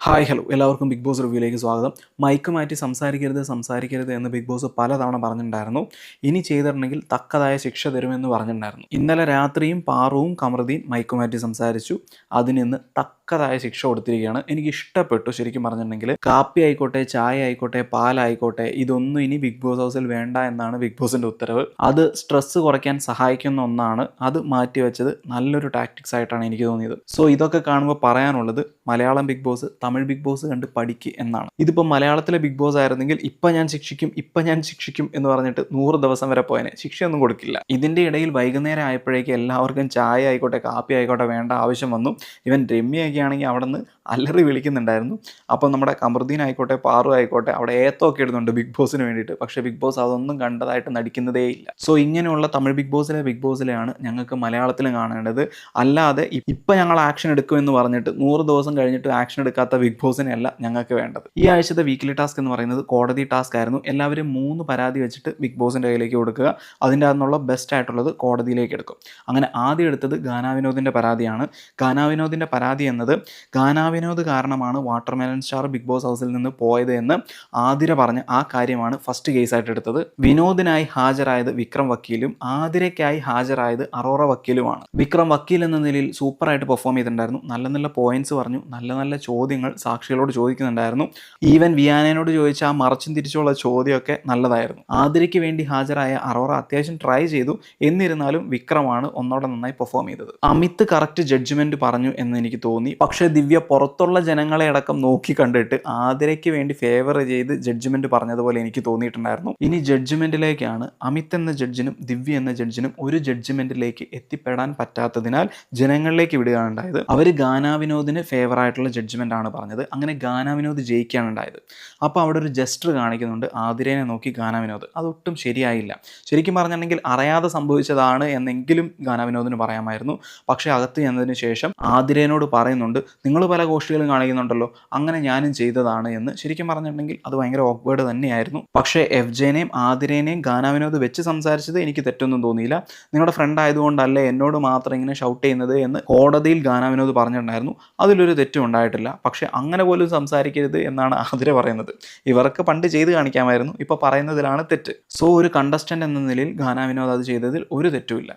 Hi hello എല്ലാവർക്കും big boss റിവ്യൂയിലേക്ക് സ്വാഗതം. Mic മാറ്റി സംസാരിക്കരുത് എന്ന് ബിഗ് ബോസ് പലതവണ പറഞ്ഞിട്ടുണ്ടായിരുന്നു. ഇനി ചെയ്തിട്ടുണ്ടെങ്കിൽ തക്കതായ ശിക്ഷ തരുമെന്ന് പറഞ്ഞിട്ടുണ്ടായിരുന്നു. ഇന്നലെ രാത്രിയും പാറുവും കമറുദ്ദീൻ മൈക്ക് മാറ്റി സംസാരിച്ചു. അതിന് ഇന്ന് തക്കതായ ശിക്ഷ കൊടുത്തിരിക്കുകയാണ്. എനിക്ക് ഇഷ്ടപ്പെട്ടു. ശരിക്കും പറഞ്ഞിട്ടുണ്ടെങ്കിൽ കാപ്പി ആയിക്കോട്ടെ, ചായ ആയിക്കോട്ടെ, പാലായിക്കോട്ടെ, ഇതൊന്നും ഇനി ബിഗ് ബോസ് ഹൗസിൽ വേണ്ട എന്നാണ് ബിഗ് ബോസിൻ്റെ ഉത്തരവ്. അത് സ്ട്രെസ്സ് കുറയ്ക്കാൻ സഹായിക്കുന്ന ഒന്നാണ്. അത് മാറ്റിവെച്ചത് നല്ലൊരു ടാക്ടിക്സ് ആയിട്ടാണ് എനിക്ക് തോന്നിയത്. സോ ഇതൊക്കെ കാണുമ്പോൾ പറയാനുള്ളത് Malayalam Bigg Boss Tamil Bigg Boss കണ്ട് പഠിക്ക് എന്നാണ്. ഇതിപ്പോൾ മലയാളത്തിലെ ബിഗ് ബോസ് ആയിരുന്നെങ്കിൽ ഇപ്പം ഞാൻ ശിക്ഷിക്കും എന്ന് പറഞ്ഞിട്ട് 100 ദിവസം വരെ പോയനെ, ശിക്ഷയൊന്നും കൊടുക്കില്ല. ഇതിൻ്റെ ഇടയിൽ വൈകുന്നേരം ആയപ്പോഴേക്കും എല്ലാവർക്കും ചായ ആയിക്കോട്ടെ, കാപ്പി ആയിക്കോട്ടെ വേണ്ട ആവശ്യം വന്നു. ഇവൻ രമ്യയൊക്കെ ആണെങ്കിൽ അവിടെ നിന്ന് അല്ലറി വിളിക്കുന്നുണ്ടായിരുന്നു. അപ്പം നമ്മുടെ കമറുദ്ദീൻ ആയിക്കോട്ടെ, പാറു ആയിക്കോട്ടെ അവിടെ ഏത്തൊക്കെ ഇടുന്നുണ്ട് ബിഗ് ബോസിന് വേണ്ടിയിട്ട്. പക്ഷേ ബിഗ് ബോസ് അതൊന്നും കണ്ടതായിട്ട് നടിക്കുന്നതേ ഇല്ല. സോ ഇങ്ങനെയുള്ള തമിഴ് ബിഗ് ബോസിലെയാണ് ഞങ്ങൾക്ക് മലയാളത്തിലും കാണേണ്ടത്. അല്ലാതെ ഇപ്പം ഞങ്ങൾ ആക്ഷൻ എടുക്കുമെന്ന് പറഞ്ഞിട്ട് 100 ദിവസം കഴിഞ്ഞിട്ട് ആക്ഷൻ എടുക്കാത്ത ബിഗ് ബോസിനെ അല്ല ഞങ്ങൾക്ക് വേണ്ടത്. ഈ ആഴ്ചത്തെ വീക്ക്ലി ടാസ്ക് എന്ന് പറയുന്നത് കോടതി ടാസ്ക് ആയിരുന്നു. എല്ലാവരും 3 പരാതി വെച്ചിട്ട് ബിഗ് ബോസിൻ്റെ കയ്യിലേക്ക് കൊടുക്കുക. അതിൻ്റെ അകത്തുനിന്നുള്ള ബെസ്റ്റ് ആയിട്ടുള്ളത് കോടതിയിലേക്ക് എടുക്കും. അങ്ങനെ ആദ്യം എടുത്തത് ഗാനാവിനോദിൻ്റെ പരാതിയാണ്. ഗാനാവിനോദിൻ്റെ പരാതി എന്നത് ഗാനാവിനോദ് കാരണമാണ് വാട്ടർമെലൻ സ്റ്റാർ ബിഗ് ബോസ് ഹൗസിൽ നിന്ന് പോയത് എന്ന് ആതിര പറഞ്ഞ ആ കാര്യമാണ് ഫസ്റ്റ് കേസായിട്ട് എടുത്തത്. വിനോദിനായി ഹാജരായത് വിക്രം വക്കീലും ആതിരയ്ക്കായി ഹാജരായത് അറോറ വക്കീലുമാണ്. വിക്രം വക്കീൽ എന്ന നിലയിൽ സൂപ്പറായിട്ട് പെർഫോം ചെയ്തിട്ടുണ്ടായിരുന്നു. നല്ല നല്ല പോയിന്റ്സ് പറഞ്ഞു, നല്ല നല്ല ചോദ്യങ്ങൾ സാക്ഷികളോട് ചോദിക്കുന്നുണ്ടായിരുന്നു. ഈവൻ വിയാനോട് ചോദിച്ച ആ മറച്ചും തിരിച്ചുള്ള ചോദ്യമൊക്കെ നല്ലതായിരുന്നു. ആതിരയ്ക്ക് വേണ്ടി ഹാജരായ അറോറ അത്യാവശ്യം ട്രൈ ചെയ്തു. എന്നിരുന്നാലും വിക്രമാണ് ഒന്നോടെ നന്നായി പെർഫോം ചെയ്തത്. അമിത് കറക്റ്റ് ജഡ്ജ്മെന്റ് പറഞ്ഞു എന്ന് എനിക്ക് തോന്നി. പക്ഷേ ദിവ്യ പുറത്തുള്ള ജനങ്ങളെ അടക്കം നോക്കി കണ്ടിട്ട് ആതിരയ്ക്ക് വേണ്ടി ഫേവർ ചെയ്ത് ജഡ്ജ്മെന്റ് പറഞ്ഞതുപോലെ എനിക്ക് തോന്നിയിട്ടുണ്ടായിരുന്നു. ഇനി ജഡ്ജ്മെന്റിലേക്കാണ്. അമിത് എന്ന ജഡ്ജിനും ദിവ്യ എന്ന ജഡ്ജിനും ഒരു ജഡ്ജ്മെന്റിലേക്ക് എത്തിപ്പെടാൻ പറ്റാത്തതിനാൽ ജനങ്ങളിലേക്ക് വിടുകയാണ് ഉണ്ടായത്. അവർ ഗാനാവിനോദിന് ഫേവർ ആയിട്ടുള്ള ജഡ്ജ്മെന്റ് ആണ് പറഞ്ഞത്. അങ്ങനെ ഗാനാവിനോദ് ജയിക്കുകയാണ് ഉണ്ടായത്. അപ്പോൾ അവിടെ ഒരു ജസ്റ്റർ കാണിക്കുന്നുണ്ട് ആതിരേനെ നോക്കി ഗാനാവിനോദ്. അതൊട്ടും ശരിയായില്ല. ശരിക്കും പറഞ്ഞിട്ടുണ്ടെങ്കിൽ അറിയാതെ സംഭവിച്ചതാണ് എന്നെങ്കിലും ഗാനാവിനോദിന് പറയാമായിരുന്നു. പക്ഷേ അകത്ത് ചെന്നതിന് ശേഷം ആതിരേനോട് പറയുന്നുണ്ട്, നിങ്ങൾ പല ഗോഷ്ഠികളും കാണിക്കുന്നുണ്ടല്ലോ, അങ്ങനെ ഞാനും ചെയ്തതാണ് എന്ന്. ശരിക്കും പറഞ്ഞിട്ടുണ്ടെങ്കിൽ അത് ഭയങ്കര ഓക്വേർഡ് തന്നെയായിരുന്നു. പക്ഷേ എഫ്ജേനെയും ആതിരേനെയും ഗാനാവിനോദ് വെച്ച് സംസാരിച്ചത് എനിക്ക് തെറ്റൊന്നും തോന്നിയില്ല. നിങ്ങളുടെ ഫ്രണ്ട് ആയതുകൊണ്ടല്ലേ എന്നോട് മാത്രം ഇങ്ങനെ ഷൗട്ട് ചെയ്യുന്നത് എന്ന് കോടതിയിൽ ഗാനാവിനോദ് പറഞ്ഞിട്ടുണ്ടായിരുന്നു. അതിലൊരു തെറ്റും ഉണ്ടായിട്ടില്ല. പക്ഷേ അങ്ങനെ പോലും സംസാരിക്കരുത് എന്നാണ് ആതിര പറയുന്നത്. ഇവർക്ക് പണ്ട് ചെയ്ത് കാണിക്കാമായിരുന്നു, ഇപ്പോൾ പറയുന്നതിലാണ് തെറ്റ്. സോ ഒരു കണ്ടസ്റ്റന്റ് എന്ന നിലയിൽ ഗാനാവിനോദ് അത് ചെയ്തതിൽ ഒരു തെറ്റുമില്ല.